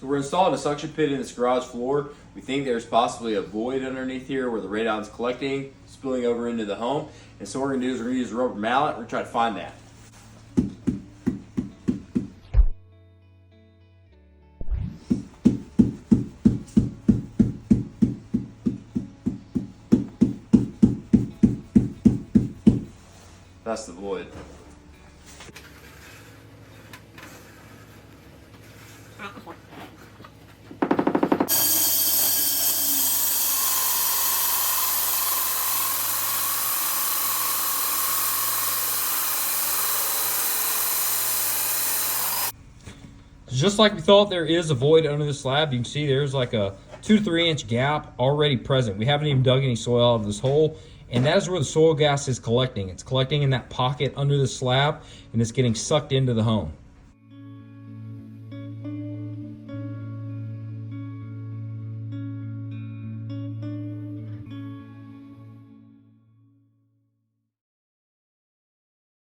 So we're installing a suction pit in this garage floor. We think there's possibly a void underneath here where the radon's collecting, spilling over into the home. And so what we're gonna do is we're gonna use a rubber mallet. We're gonna try to find that. That's the void. Just like we thought, there is a void under the slab. You can see there's like a 2 to 3 inch gap already present. We haven't even dug any soil out of this hole, and that is where the soil gas is collecting. It's collecting in that pocket under the slab, and it's getting sucked into the home.